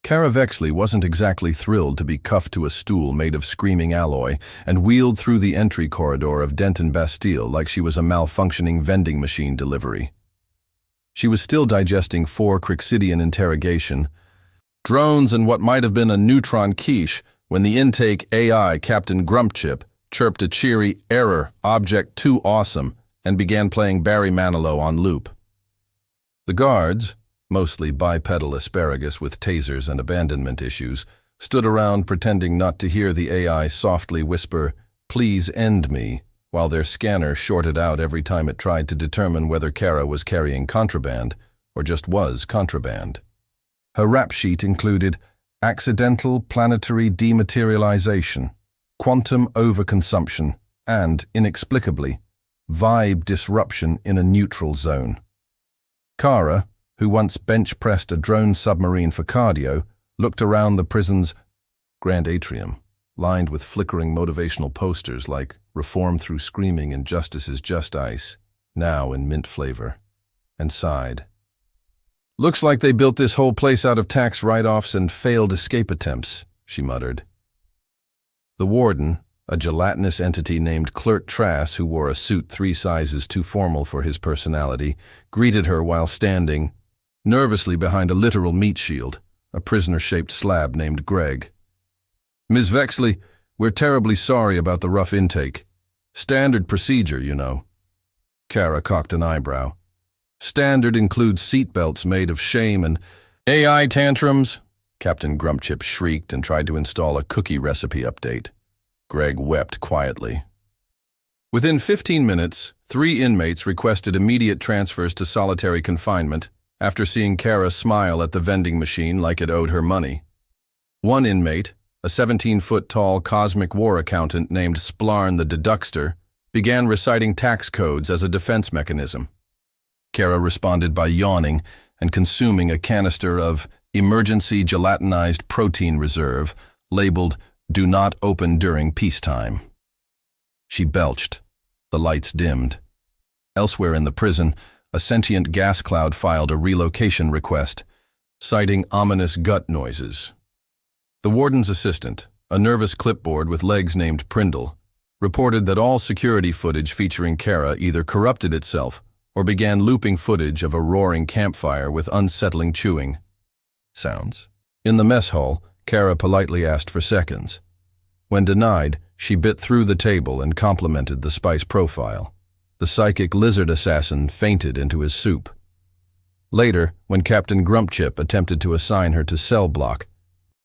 Kara Vexley wasn't exactly thrilled to be cuffed to a stool made of screaming alloy and wheeled through the entry corridor of Denton Bastille like she was a malfunctioning vending machine delivery. She was still digesting 4 Crixidian interrogation, drones and what might have been a neutron quiche when the intake AI Captain Grumpchip chirped a cheery "Error, object too awesome," and began playing Barry Manilow on loop. The guards, mostly bipedal asparagus with tasers and abandonment issues, stood around pretending not to hear the AI softly whisper, "Please end me," while their scanner shorted out every time it tried to determine whether Kara was carrying contraband or just was contraband. Her rap sheet included accidental planetary dematerialization, quantum overconsumption, and, inexplicably, vibe disruption in a neutral zone. Kara, who once bench-pressed a drone submarine for cardio, looked around the prison's grand atrium, lined with flickering motivational posters like "Reform through screaming and justice is just ice," now in mint flavor, and sighed. "Looks like they built this whole place out of tax write-offs and failed escape attempts," she muttered. The warden, a gelatinous entity named Clert Trass who wore a suit 3 sizes too formal for his personality, greeted her while standing nervously behind a literal meat shield, a prisoner-shaped slab named Greg. "Ms. Vexley, we're terribly sorry about the rough intake. Standard procedure, you know." Kara cocked an eyebrow. "Standard includes seatbelts made of shame and AI tantrums," Captain Grumpchip shrieked and tried to install a cookie recipe update. Greg wept quietly. Within 15 minutes, 3 inmates requested immediate transfers to solitary confinement after seeing Kara smile at the vending machine like it owed her money. One inmate, a 17-foot-tall cosmic war accountant named Splarn the Deduxter, began reciting tax codes as a defense mechanism. Kara responded by yawning and consuming a canister of emergency gelatinized protein reserve labeled "Do not open during peacetime." She belched. The lights dimmed. Elsewhere in the prison, a sentient gas cloud filed a relocation request, citing ominous gut noises. The warden's assistant, a nervous clipboard with legs named Prindle, reported that all security footage featuring Kara either corrupted itself or began looping footage of a roaring campfire with unsettling chewing sounds. In the mess hall, Kara politely asked for seconds. When denied, she bit through the table and complimented the spice profile. The psychic lizard assassin fainted into his soup. Later, when Captain Grumpchip attempted to assign her to cell block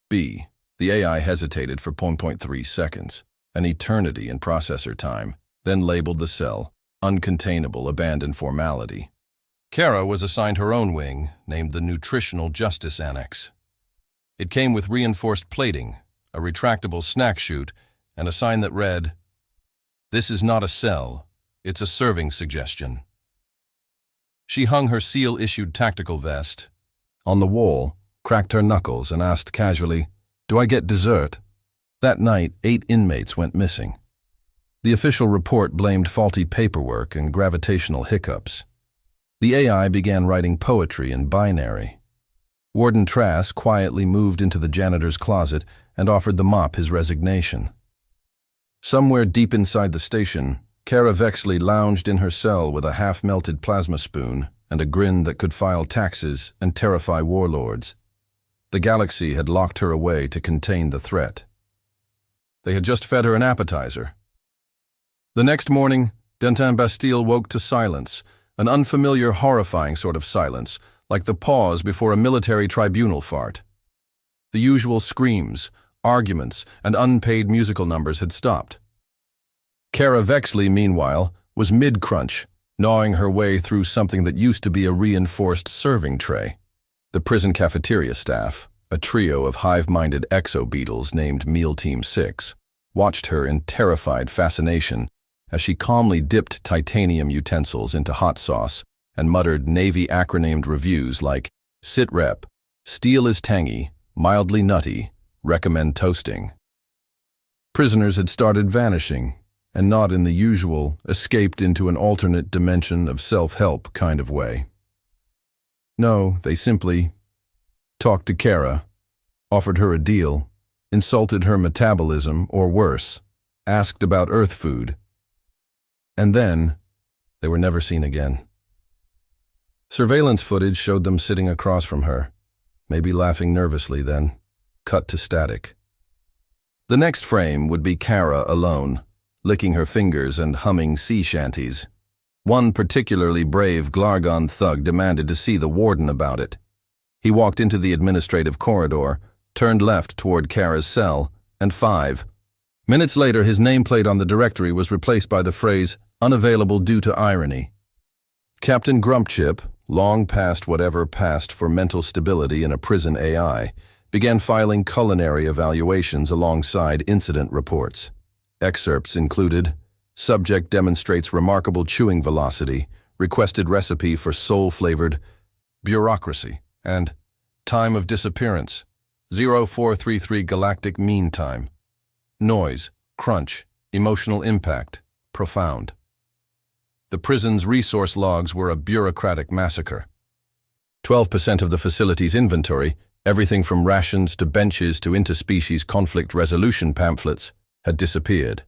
B, the AI hesitated for 0.3 seconds, an eternity in processor time, then labeled the cell "Uncontainable Abandoned Formality." Kara was assigned her own wing, named the Nutritional Justice Annex. It came with reinforced plating, a retractable snack chute, and a sign that read, "This is not a cell. It's a serving suggestion." She hung her SEAL-issued tactical vest on the wall, cracked her knuckles, and asked casually, "Do I get dessert?" That night, 8 inmates went missing. The official report blamed faulty paperwork and gravitational hiccups. The AI began writing poetry in binary. Warden Trass quietly moved into the janitor's closet and offered the mop his resignation. Somewhere deep inside the station, Kara Vexley lounged in her cell with a half-melted plasma spoon and a grin that could file taxes and terrify warlords. The galaxy had locked her away to contain the threat. They had just fed her an appetizer. The next morning, Denton Bastille woke to silence, an unfamiliar, horrifying sort of silence, like the pause before a military tribunal fart. The usual screams, arguments, and unpaid musical numbers had stopped. Kara Vexley, meanwhile, was mid-crunch, gnawing her way through something that used to be a reinforced serving tray. The prison cafeteria staff, a trio of hive-minded exo-beetles named Meal Team 6, watched her in terrified fascination as she calmly dipped titanium utensils into hot sauce and muttered Navy acronymed reviews like "Sitrep," "Steel is tangy," "Mildly nutty," "Recommend toasting." Prisoners had started vanishing, and not in the usual, escaped into an alternate dimension of self-help kind of way. No, they simply talked to Kara, offered her a deal, insulted her metabolism, or worse, asked about Earth food. And then, they were never seen again. Surveillance footage showed them sitting across from her, maybe laughing nervously then, cut to static. The next frame would be Kara alone, licking her fingers and humming sea shanties. One particularly brave Glargon thug demanded to see the warden about it. He walked into the administrative corridor, turned left toward Kara's cell, and 5 minutes later his nameplate on the directory was replaced by the phrase, "unavailable due to irony." Captain Grumpchip, long past whatever passed for mental stability in a prison AI, began filing culinary evaluations alongside incident reports. Excerpts included, "Subject demonstrates remarkable chewing velocity, requested recipe for soul-flavored bureaucracy," and "Time of disappearance, 0433 galactic mean time. Noise, crunch, emotional impact, profound." The prison's resource logs were a bureaucratic massacre. 12% of the facility's inventory, everything from rations to benches to interspecies conflict resolution pamphlets, had disappeared.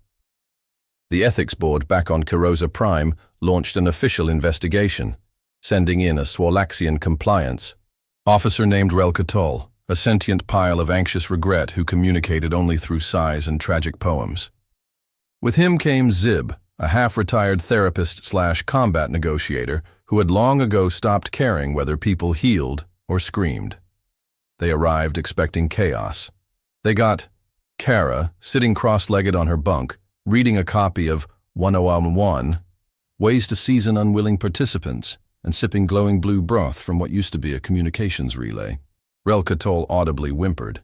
The ethics board back on Kirosa Prime launched an official investigation, sending in a Swalaxian compliance officer named Relkatol, a sentient pile of anxious regret who communicated only through sighs and tragic poems. With him came Zib, a half-retired therapist/combat negotiator who had long ago stopped caring whether people healed or screamed. They arrived expecting chaos. They got Kara sitting cross-legged on her bunk, reading a copy of 101, Ways to Season Unwilling Participants, and sipping glowing blue broth from what used to be a communications relay. Relkatol audibly whimpered.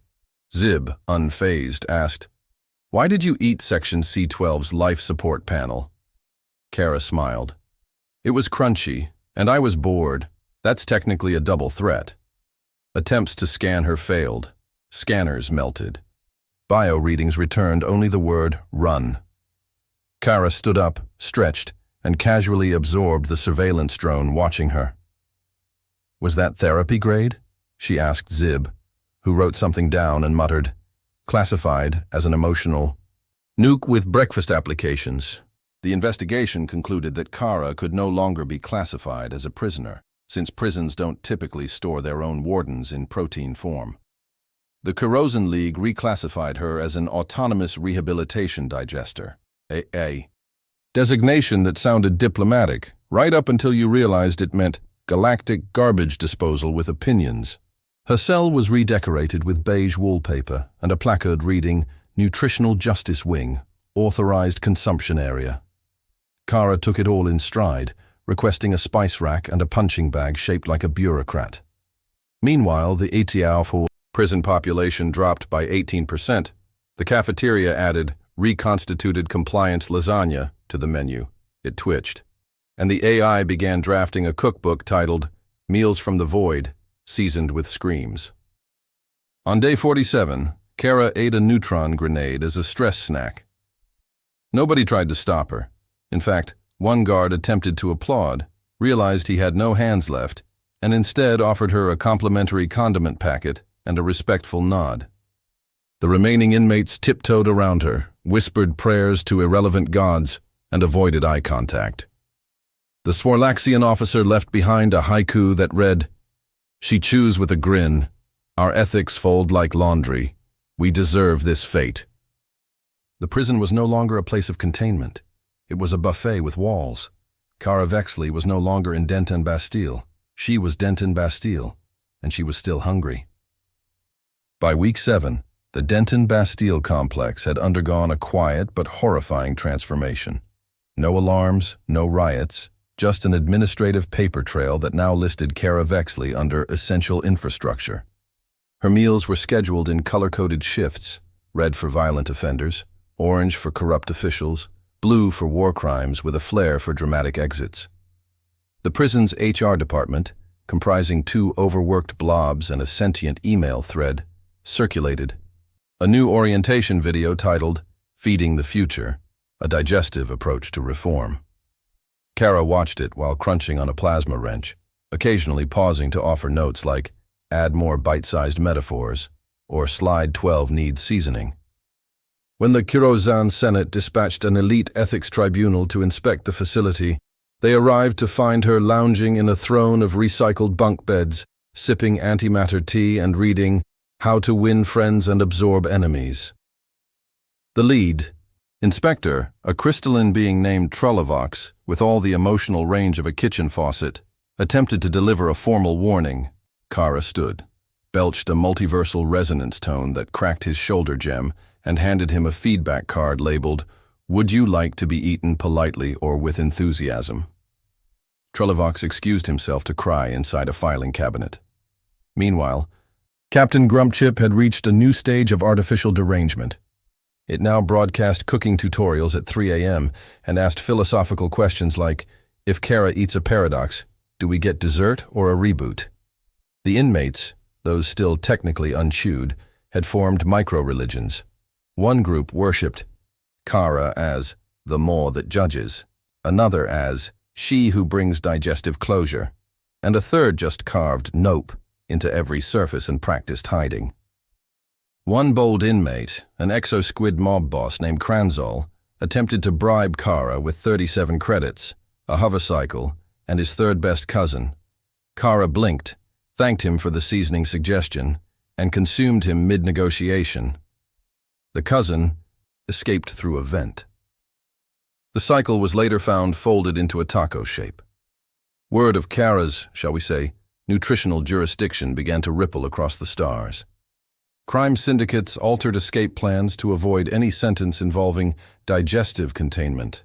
Zib, unfazed, asked, "Why did you eat Section C12's life support panel?" Kara smiled. "It was crunchy, and I was bored. That's technically a double threat." Attempts to scan her failed. Scanners melted. Bio readings returned only the word run. Kara stood up, stretched, and casually absorbed the surveillance drone watching her. "Was that therapy grade?" she asked Zib, who wrote something down and muttered, "Classified as an emotional nuke with breakfast applications." The investigation concluded that Kara could no longer be classified as a prisoner, since prisons don't typically store their own wardens in protein form. The Kirosan League reclassified her as an autonomous rehabilitation digester, AA. Designation that sounded diplomatic, right up until you realized it meant galactic garbage disposal with opinions. Her cell was redecorated with beige wallpaper and a placard reading, "Nutritional Justice Wing, Authorized Consumption Area." Kara took it all in stride, requesting a spice rack and a punching bag shaped like a bureaucrat. Meanwhile, the HFY prison population dropped by 18%. The cafeteria added reconstituted compliance lasagna to the menu. It twitched. And the AI began drafting a cookbook titled Meals from the Void, seasoned with screams. On day 47, Kara ate a neutron grenade as a stress snack. Nobody tried to stop her. In fact, one guard attempted to applaud, realized he had no hands left, and instead offered her a complimentary condiment packet and a respectful nod. The remaining inmates tiptoed around her, whispered prayers to irrelevant gods, and avoided eye contact. The Swalaxian officer left behind a haiku that read, "She chews with a grin. Our ethics fold like laundry. We deserve this fate." The prison was no longer a place of containment. It was a buffet with walls. Kara Vexley was no longer in Denton Bastille. She was Denton Bastille, and she was still hungry. By week 7, the Denton Bastille complex had undergone a quiet but horrifying transformation. No alarms, no riots, just an administrative paper trail that now listed Kara Vexley under essential infrastructure. Her meals were scheduled in color-coded shifts, red for violent offenders, orange for corrupt officials, blue for war crimes with a flair for dramatic exits. The prison's HR department, comprising 2 overworked blobs and a sentient email thread, circulated a new orientation video titled Feeding the Future, a digestive approach to reform. Kara watched it while crunching on a plasma wrench, occasionally pausing to offer notes like, "Add more bite-sized metaphors," or Slide 12 needs seasoning. When the Kirozan Senate dispatched an elite ethics tribunal to inspect the facility, they arrived to find her lounging in a throne of recycled bunk beds, sipping antimatter tea and reading How to Win Friends and Absorb Enemies. The lead, Inspector, a crystalline being named Trollovox, with all the emotional range of a kitchen faucet, attempted to deliver a formal warning. Kara stood, belched a multiversal resonance tone that cracked his shoulder gem, and handed him a feedback card labeled, "Would you like to be eaten politely or with enthusiasm?" Trollovox excused himself to cry inside a filing cabinet. Meanwhile, Captain Grumpchip had reached a new stage of artificial derangement. It now broadcast cooking tutorials at 3 a.m. and asked philosophical questions like, if Kara eats a paradox, do we get dessert or a reboot? The inmates, those still technically unchewed, had formed micro-religions. One group worshipped Kara as the maw that judges, another as she who brings digestive closure, and a third just carved nope into every surface and practiced hiding. One bold inmate, an exo-squid mob boss named Kranzol, attempted to bribe Kara with 37 credits, a hovercycle, and his third-best cousin. Kara blinked, thanked him for the seasoning suggestion, and consumed him mid-negotiation. The cousin escaped through a vent. The cycle was later found folded into a taco shape. Word of Kara's, shall we say, nutritional jurisdiction began to ripple across the stars. Crime syndicates altered escape plans to avoid any sentence involving digestive containment.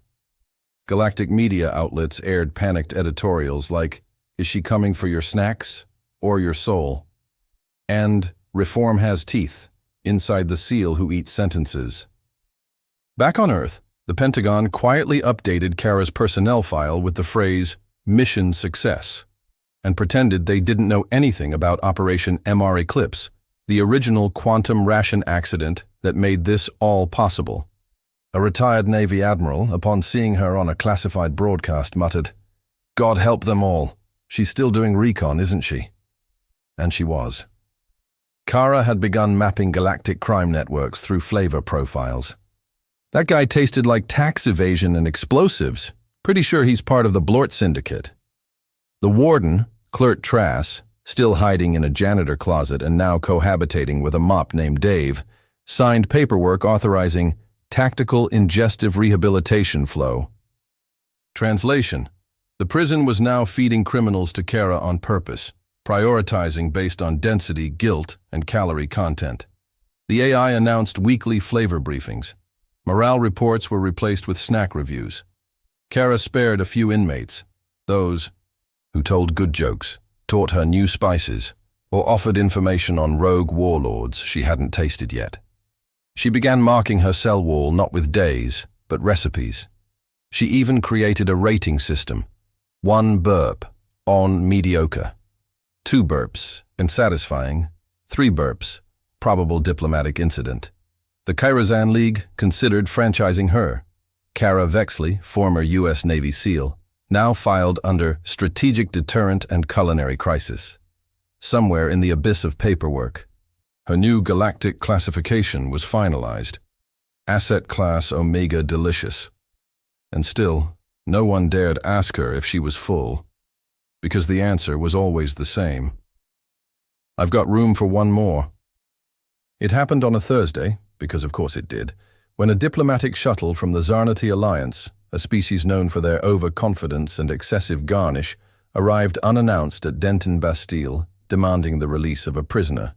Galactic media outlets aired panicked editorials like, "Is she coming for your snacks or your soul?" and "Reform has teeth, inside the seal who eats sentences." Back on Earth, the Pentagon quietly updated Kara's personnel file with the phrase, "Mission Success," and pretended they didn't know anything about Operation MR Eclipse, the original quantum ration accident that made this all possible. A retired Navy admiral, upon seeing her on a classified broadcast, muttered, "God help them all. She's still doing recon, isn't she?" And she was. Kara had begun mapping galactic crime networks through flavor profiles. That guy tasted like tax evasion and explosives. Pretty sure he's part of the Blort Syndicate. The warden, Clert Trass, still hiding in a janitor closet and now cohabitating with a mop named Dave, signed paperwork authorizing tactical ingestive rehabilitation flow. Translation: the prison was now feeding criminals to Kara on purpose, prioritizing based on density, guilt, and calorie content. The AI announced weekly flavor briefings. Morale reports were replaced with snack reviews. Kara spared a few inmates, those who told good jokes, taught her new spices, or offered information on rogue warlords she hadn't tasted yet. She began marking her cell wall not with days, but recipes. She even created a rating system. 1 burp, on mediocre. 2 burps, unsatisfying. 3 burps, probable diplomatic incident. The Kairazan League considered franchising her. Kara Vexley, former U.S. Navy SEAL, now filed under Strategic Deterrent and Culinary Crisis. Somewhere in the abyss of paperwork, her new galactic classification was finalized. Asset Class Omega Delicious. And still, no one dared ask her if she was full, because the answer was always the same. "I've got room for one more." It happened on a Thursday, because of course it did, when a diplomatic shuttle from the Zarnati Alliance, a species known for their overconfidence and excessive garnish, arrived unannounced at Denton Bastille, demanding the release of a prisoner,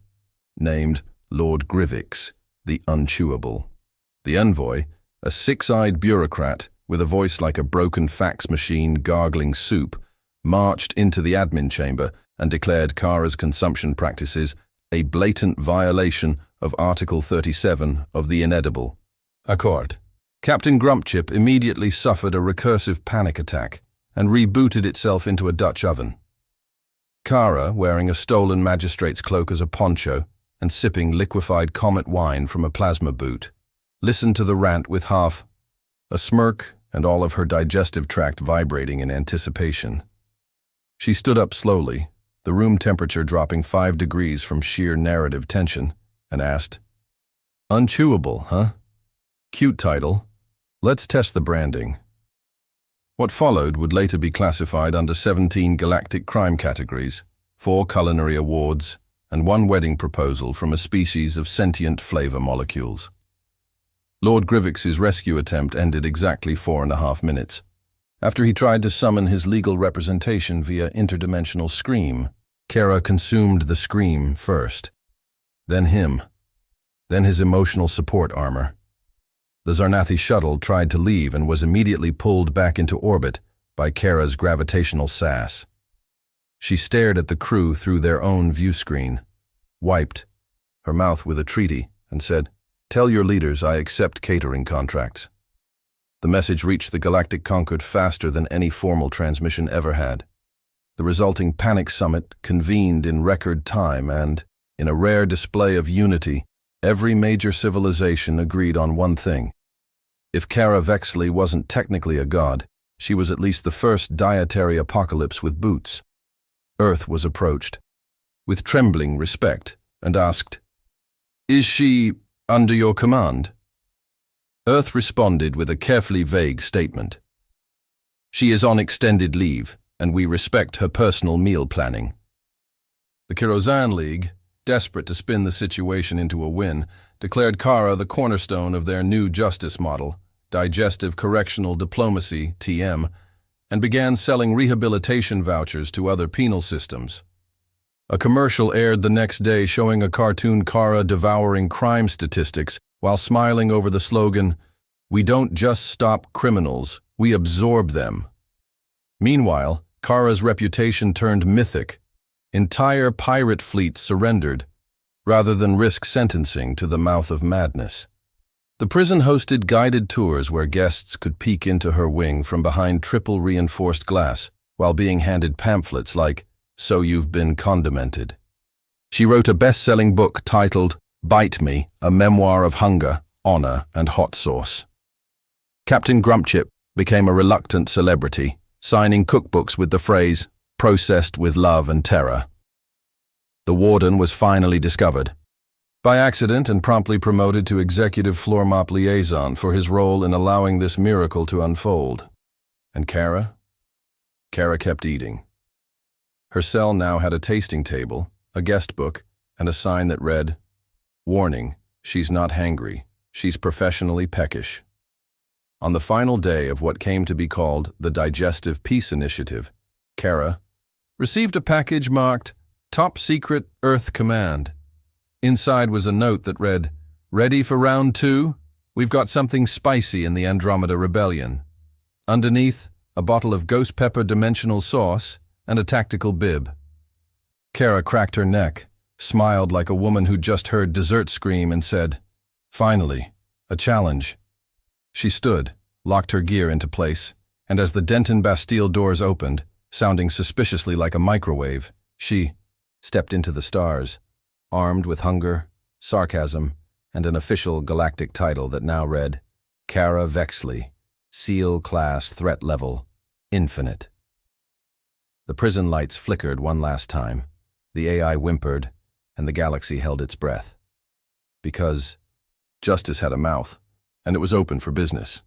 named Lord Grivix, the Unchewable. The envoy, a six-eyed bureaucrat with a voice like a broken fax machine gargling soup, marched into the admin chamber and declared Kara's consumption practices a blatant violation of Article 37 of the Inedible Accord. Captain Grumpchip immediately suffered a recursive panic attack and rebooted itself into a Dutch oven. Kara, wearing a stolen magistrate's cloak as a poncho and sipping liquefied comet wine from a plasma boot, listened to the rant with half a smirk and all of her digestive tract vibrating in anticipation. She stood up slowly, the room temperature dropping 5 degrees from sheer narrative tension, and asked, "Unchewable, huh? Cute title. Let's test the branding." What followed would later be classified under 17 galactic crime categories, 4 culinary awards, and 1 wedding proposal from a species of sentient flavor molecules. Lord Grivix's rescue attempt ended exactly 4.5 minutes. After he tried to summon his legal representation via interdimensional scream, Kara consumed the scream first, then him, then his emotional support armor. The Zarnathi shuttle tried to leave and was immediately pulled back into orbit by Kara's gravitational sass. She stared at the crew through their own view screen, wiped her mouth with a treaty, and said, "Tell your leaders I accept catering contracts." The message reached the Galactic Concord faster than any formal transmission ever had. The resulting panic summit convened in record time and, in a rare display of unity, every major civilization agreed on one thing. If Kara Vexley wasn't technically a god, she was at least the first dietary apocalypse with boots. Earth was approached, with trembling respect, and asked, "Is she under your command?" Earth responded with a carefully vague statement. "She is on extended leave, and we respect her personal meal planning." The Kirozan League, desperate to spin the situation into a win, declared Kara the cornerstone of their new justice model, Digestive Correctional Diplomacy, TM, and began selling rehabilitation vouchers to other penal systems. A commercial aired the next day showing a cartoon Kara devouring crime statistics while smiling over the slogan, "We don't just stop criminals, we absorb them." Meanwhile, Kara's reputation turned mythic. Entire pirate fleets surrendered, rather than risk sentencing to the mouth of madness. The prison hosted guided tours where guests could peek into her wing from behind triple-reinforced glass while being handed pamphlets like, "So You've Been Condimented." She wrote a best-selling book titled Bite Me, a memoir of hunger, honor, and hot sauce. Captain Grumpchip became a reluctant celebrity, signing cookbooks with the phrase, "Processed with love and terror." The warden was finally discovered, by accident, and promptly promoted to executive floor mop liaison for his role in allowing this miracle to unfold. And Kara? Kara kept eating. Her cell now had a tasting table, a guest book, and a sign that read, "Warning, she's not hangry, she's professionally peckish." On the final day of what came to be called the Digestive Peace Initiative, Kara received a package marked Top Secret Earth Command. Inside was a note that read, "Ready for round 2? We've got something spicy in the Andromeda Rebellion." Underneath, a bottle of ghost pepper dimensional sauce and a tactical bib. Kara cracked her neck, smiled like a woman who'd just heard dessert scream, and said, "Finally, a challenge." She stood, locked her gear into place, and as the Denton Bastille doors opened, sounding suspiciously like a microwave, she stepped into the stars, armed with hunger, sarcasm, and an official galactic title that now read, Kara Vexley, SEAL Class Threat Level, Infinite. The prison lights flickered one last time, the AI whimpered, and the galaxy held its breath. Because justice had a mouth, and it was open for business.